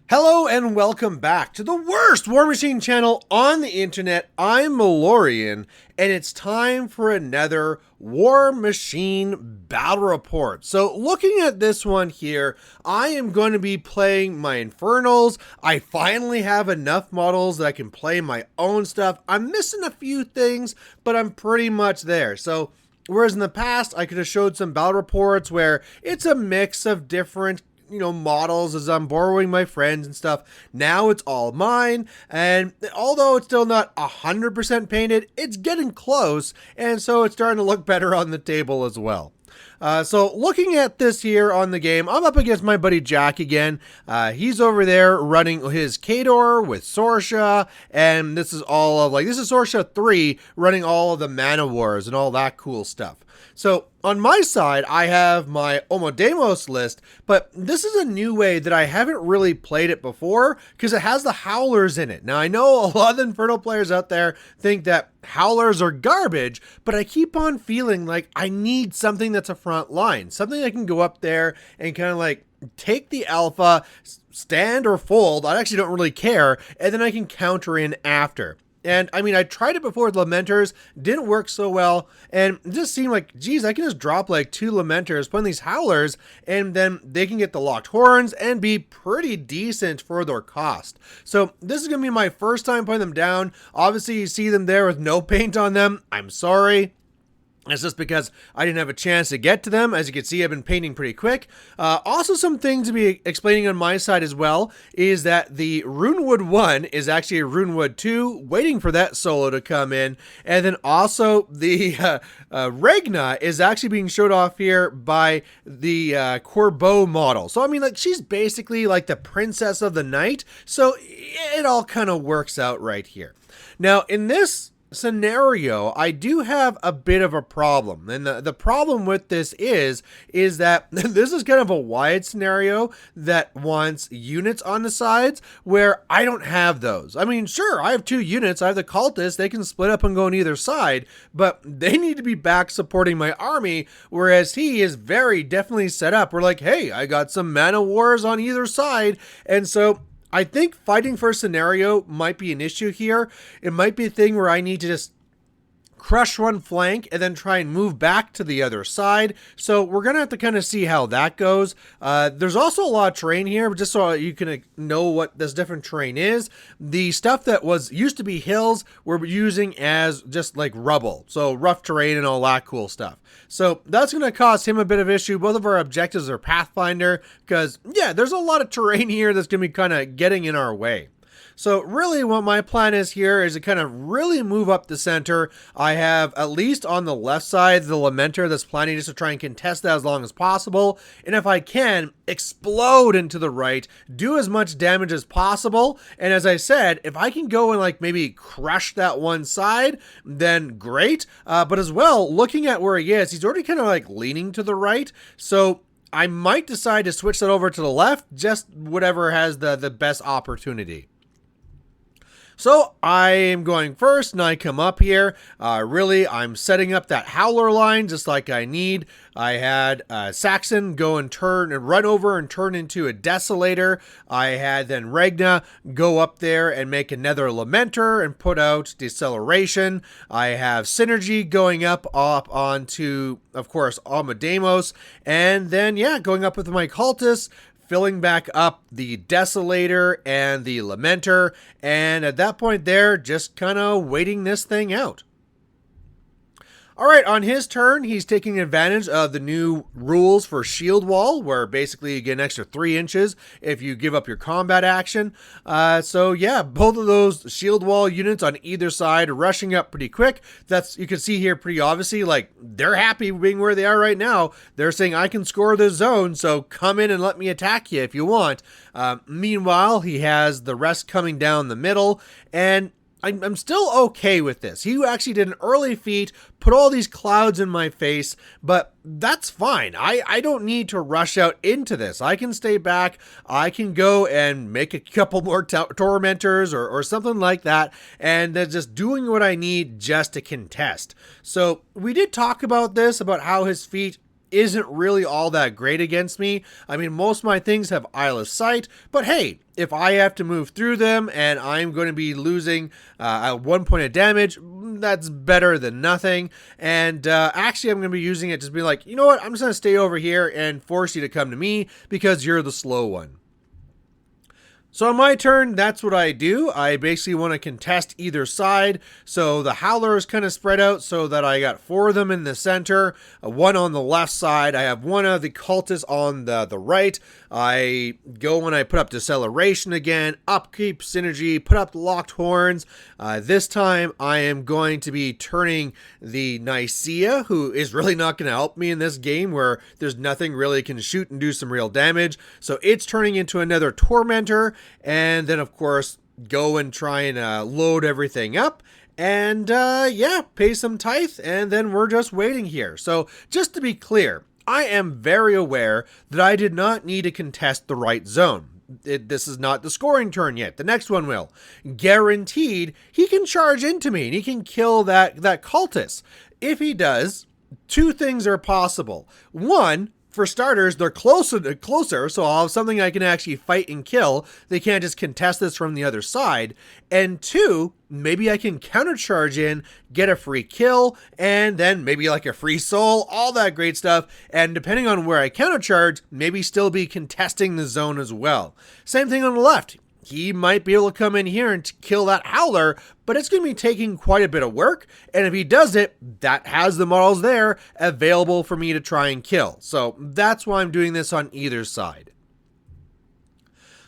Hello and welcome back to the worst Warmachine channel on the internet. I'm Malorian, and it's time for another Warmachine battle report. So looking at this one here, I am going to be playing my Infernals. I finally have enough models that I can play my own stuff. I'm missing a few things, but I'm pretty much there. So whereas in the past, I could have showed some battle reports where it's a mix of different models as I'm borrowing my friends and stuff. Now it's all mine, and although it's still not 100% painted, it's getting close, and so it's starting to look better on the table as well. So looking at this here on the game, I'm up against my buddy Jack again. He's over there running his Khador with Sorscha, and this is all of this is Sorscha3 running all of the mana wars and all that cool stuff. So on my side, I have my Omodamos list, but this is a new way that I haven't really played it before because it has the Howlers in it. Now, I know a lot of the Infernal players out there think that Howlers are garbage, but I keep on feeling like I need something that's a front line, something I can go up there and kind of take the alpha, stand or fold. I actually don't really care, and then I can counter in after. And I mean, I tried it before with Lamenters, didn't work so well, and it just seemed like, geez, I can just drop like 2 Lamenters, put in these Howlers, and then they can get the locked horns and be pretty decent for their cost. So this is going to be my first time putting them down. Obviously, you see them there with no paint on them. I'm sorry. It's just because I didn't have a chance to get to them. As you can see, I've been painting pretty quick. Also, some things to be explaining on my side as well is that the Runewood 1 is actually a Runewood 2, waiting for that solo to come in. And then also the Regna is actually being showed off here by the Corbeau model. So, I mean, she's basically like the princess of the night. So, it all kind of works out right here. Now, in this scenario, I do have a bit of a problem, and the problem with this is that this is kind of a wide scenario that wants units on the sides where I don't have those. I mean, sure, I have 2 units. I have the Cultists. They can split up and go on either side, but they need to be back supporting my army, whereas he is very definitely set up. We're like, hey, I got some mana wars on either side, and so I think fighting for a scenario might be an issue here. It might be a thing where I need to just crush one flank and then try and move back to the other side. So we're going to have to kind of see how that goes. There's also a lot of terrain here, just so you can know what this different terrain is. The stuff that used to be hills, we're using as just like rubble. So rough terrain and all that cool stuff. So that's going to cause him a bit of issue. Both of our objectives are Pathfinder because, yeah, there's a lot of terrain here that's going to be kind of getting in our way. So really what my plan is here is to kind of really move up the center. I have at least on the left side the Lamenter that's planning just to try and contest that as long as possible. And if I can, explode into the right, do as much damage as possible. And as I said, if I can go and maybe crush that one side, then great. But as well, looking at where he is, he's already kind of leaning to the right. So I might decide to switch that over to the left, just whatever has the best opportunity. So I am going first, and I come up here. Really, I'm setting up that Howler line just like I need. I had Saxon go and run over and turn into a Desolator. I had then Regna go up there and make another Lamenter and put out Deceleration. I have Synergy going up onto, of course, Omodamos. And then, yeah, going up with my Cultists, filling back up the Desolator and the Lamenter, and at that point there, just kind of waiting this thing out. Alright, on his turn, he's taking advantage of the new rules for Shield Wall, where basically you get an extra 3 inches if you give up your combat action. So yeah, both of those Shield Wall units on either side are rushing up pretty quick. You can see here pretty obviously, they're happy being where they are right now. They're saying, I can score this zone, so come in and let me attack you if you want. Meanwhile, he has the rest coming down the middle, and I'm still okay with this. He actually did an early feat, put all these clouds in my face, but that's fine. I don't need to rush out into this. I can stay back. I can go and make a couple more Tormentors or something like that, and then just doing what I need just to contest. So we did talk about this, about how his feat isn't really all that great against me. I mean, most of my things have Isle of Sight, but hey, if I have to move through them and I'm going to be losing at 1 point of damage, that's better than nothing. And actually, I'm going to be using it to be like, you know what, I'm just going to stay over here and force you to come to me because you're the slow one. So on my turn, that's what I do. I basically want to contest either side. So the Howlers kind of spread out so that I got 4 of them in the center, 1 on the left side. I have 1 of the Cultists on the right. I go when I put up Deceleration again, upkeep Synergy, put up the Locked Horns. This time I am going to be turning the Noriega, who is really not going to help me in this game where there's nothing really can shoot and do some real damage. So it's turning into another Tormentor. And then, of course, go and try and load everything up. And, yeah, pay some tithe. And then we're just waiting here. So, just to be clear, I am very aware that I did not need to contest the right zone. This is not the scoring turn yet. The next one will. Guaranteed, he can charge into me and he can kill that cultist. If he does, 2 things are possible. 1, for starters, they're closer, so I'll have something I can actually fight and kill. They can't just contest this from the other side. And 2, maybe I can countercharge in, get a free kill, and then maybe like a free soul, all that great stuff. And depending on where I countercharge, maybe still be contesting the zone as well. Same thing on the left. He might be able to come in here and kill that Howler, but it's going to be taking quite a bit of work. And if he does it, that has the models there available for me to try and kill. So that's why I'm doing this on either side.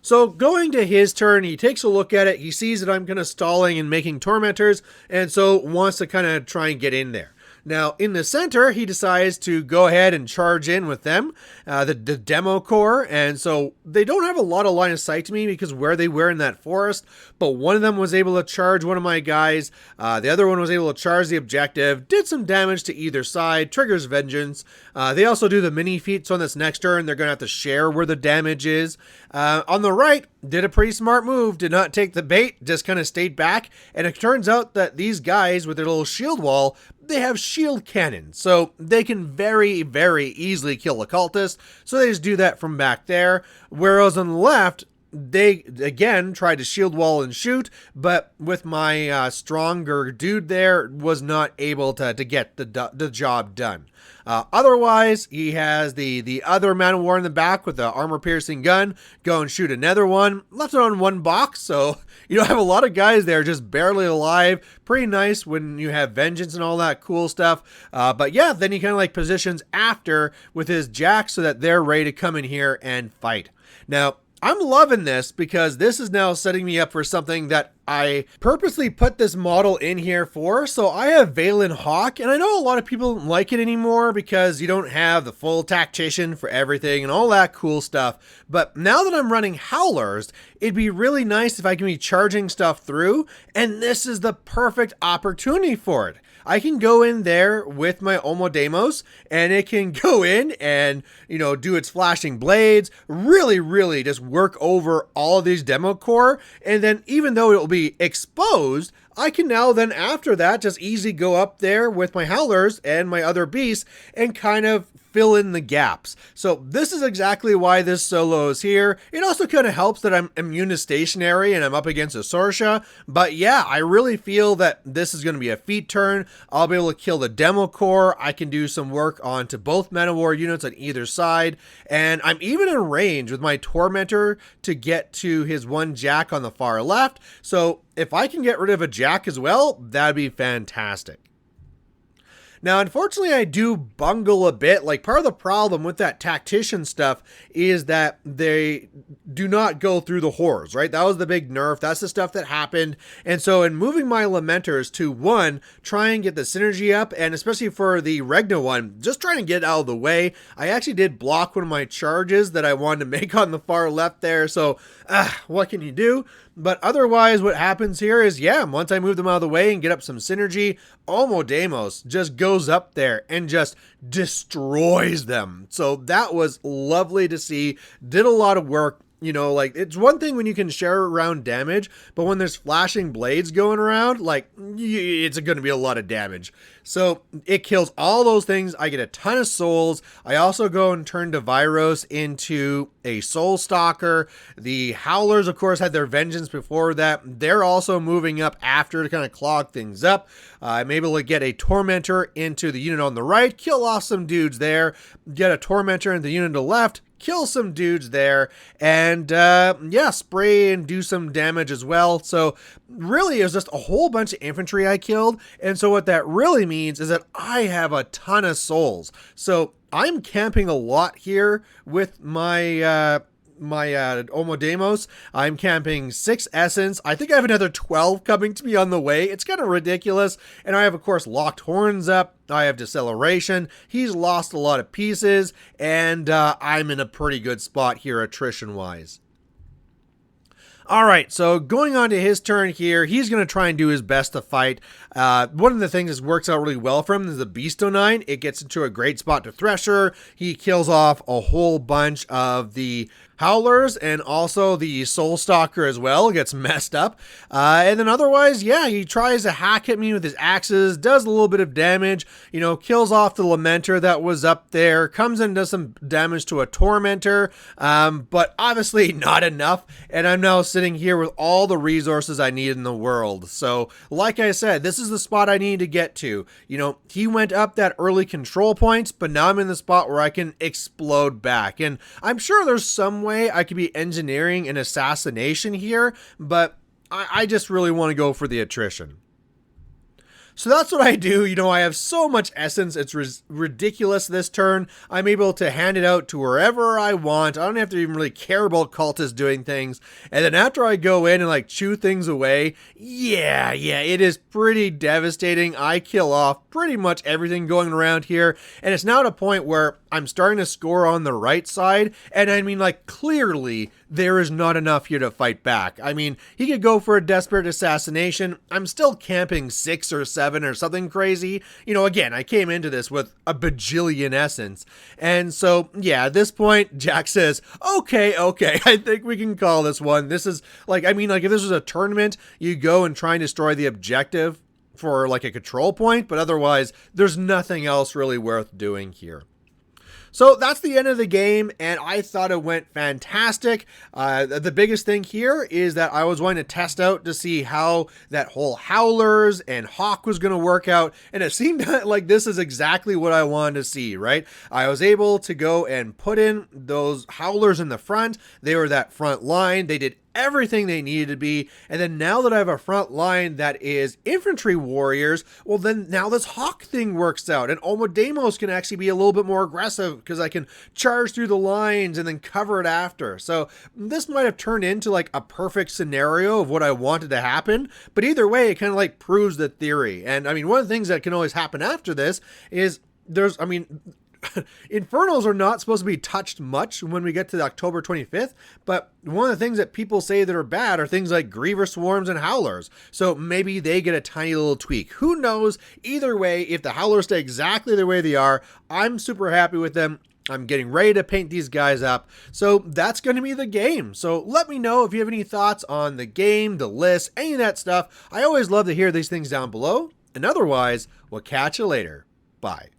So going to his turn, he takes a look at it. He sees that I'm kind of stalling and making Tormentors, and so wants to kind of try and get in there. Now, in the center, he decides to go ahead and charge in with them, the demo core, and so they don't have a lot of line of sight to me because where they were in that forest, but one of them was able to charge one of my guys, the other one was able to charge the objective, did some damage to either side, triggers vengeance. They also do the mini feats on this next turn. They're going to have to share where the damage is. On the right, did a pretty smart move, did not take the bait, just kind of stayed back, and it turns out that these guys with their little shield wall, they have shield cannons, so they can very, very easily kill a cultist, so they just do that from back there. Whereas on the left, they again tried to shield wall and shoot, but with my stronger dude there, was not able to get the job done. Otherwise, he has the other man of war in the back with the armor-piercing gun. Go and shoot another one. Left it on 1 box, so you have a lot of guys there just barely alive. Pretty nice when you have vengeance and all that cool stuff. But yeah, then he kind of like positions after with his jack so that they're ready to come in here and fight. Now, I'm loving this because this is now setting me up for something that I purposely put this model in here for. So I have Valin Hauke, and I know a lot of people don't like it anymore because you don't have the full tactician for everything and all that cool stuff. But now that I'm running Howlers, it'd be really nice if I can be charging stuff through, and this is the perfect opportunity for it. I can go in there with my Omodamos and it can go in and, you know, do its flashing blades, really just work over all of these demo core. And then even though it will be exposed, I can now then after that just easily go up there with my Howlers and my other beasts and kind of fill in the gaps. So this is exactly why this solo is here. It also kind of helps that I'm immune to stationary and I'm up against a Sorscha. But yeah, I really feel that this is going to be a feat turn. I'll be able to kill the demo core. I can do some work onto both Man of War units on either side. And I'm even in range with my Tormentor to get to his 1 jack on the far left. So if I can get rid of a jack as well, that'd be fantastic. Now, unfortunately, I do bungle a bit. Like, part of the problem with that tactician stuff is that they do not go through the horrors, right? That was the big nerf. That's the stuff that happened. And so in moving my Lamenters to 1, try and get the synergy up, and especially for the Regna one, just trying to get out of the way. I actually did block one of my charges that I wanted to make on the far left there. So, what can you do? But otherwise, what happens here is, yeah, once I move them out of the way and get up some synergy, Omodamos just goes up there and just destroys them. So that was lovely to see. Did a lot of work. You know, like, it's one thing when you can share around damage, but when there's flashing blades going around, like, it's going to be a lot of damage. So it kills all those things. I get a ton of souls. I also go and turn Deviros into a soul stalker. The Howlers, of course, had their vengeance before that. They're also moving up after to kind of clog things up. I'm able to get a Tormentor into the unit on the right, kill off some dudes there, get a Tormentor into the unit on the left, kill some dudes there, and yeah, spray and do some damage as well. So really, it was just a whole bunch of infantry I killed, and so what that really means is that I have a ton of souls. So I'm camping a lot here with my Omodamos. I'm camping 6 essence. I think I have another 12 coming to me on the way. It's kind of ridiculous. And I have, of course, locked horns up. I have deceleration. He's lost a lot of pieces, and I'm in a pretty good spot here attrition-wise. All right, so going on to his turn here, he's going to try and do his best to fight. One of the things that works out really well for him is the Beastonine. It gets into a great spot to Thresher. He kills off a whole bunch of the Howlers, and also the Soul Stalker as well gets messed up. And then otherwise, yeah, he tries to hack at me with his axes, does a little bit of damage, you know, kills off the Lamenter that was up there, comes in and does some damage to a Tormentor, but obviously not enough, and I'm now sitting here with all the resources I need in the world. So, like I said, this is the spot I need to get to. You know, he went up that early control points, but now I'm in the spot where I can explode back, and I'm sure there's some way I could be engineering an assassination here, but I just really want to go for the attrition. So that's what I do. You know, I have so much essence. It's ridiculous this turn. I'm able to hand it out to wherever I want. I don't have to even really care about cultists doing things. And then after I go in and like chew things away, yeah, it is pretty devastating. I kill off pretty much everything going around here. And it's now at a point where I'm starting to score on the right side. And I mean, like, clearly there is not enough here to fight back. I mean, he could go for a desperate assassination. I'm still camping 6 or 7 or something crazy. You know, again, I came into this with a bajillion essence. And so, yeah, at this point, Jack says, okay, I think we can call this one. This is, like, I mean, like, if this was a tournament, you go and try and destroy the objective for, like, a control point, but otherwise, there's nothing else really worth doing here. So that's the end of the game, and I thought it went fantastic. The biggest thing here is that I was wanting to test out to see how that whole Howlers and Hawk was going to work out, and it seemed like this is exactly what I wanted to see, right? I was able to go and put in those Howlers in the front. They were that front line. They did everything they needed to be, and then now that I have a front line that is infantry warriors, well then now this Hawk thing works out, and Omodamos can actually be a little bit more aggressive because I can charge through the lines and then cover it after. So this might have turned into like a perfect scenario of what I wanted to happen, but either way it kind of like proves the theory. And I mean, one of the things that can always happen after this is Infernals are not supposed to be touched much when we get to October 25th, but one of the things that people say that are bad are things like Griever Swarms and Howlers, so maybe they get a tiny little tweak. Who knows? Either way, if the Howlers stay exactly the way they are, I'm super happy with them. I'm getting ready to paint these guys up, so that's going to be the game. So let me know if you have any thoughts on the game, the list, any of that stuff. I always love to hear these things down below, and otherwise, we'll catch you later. Bye.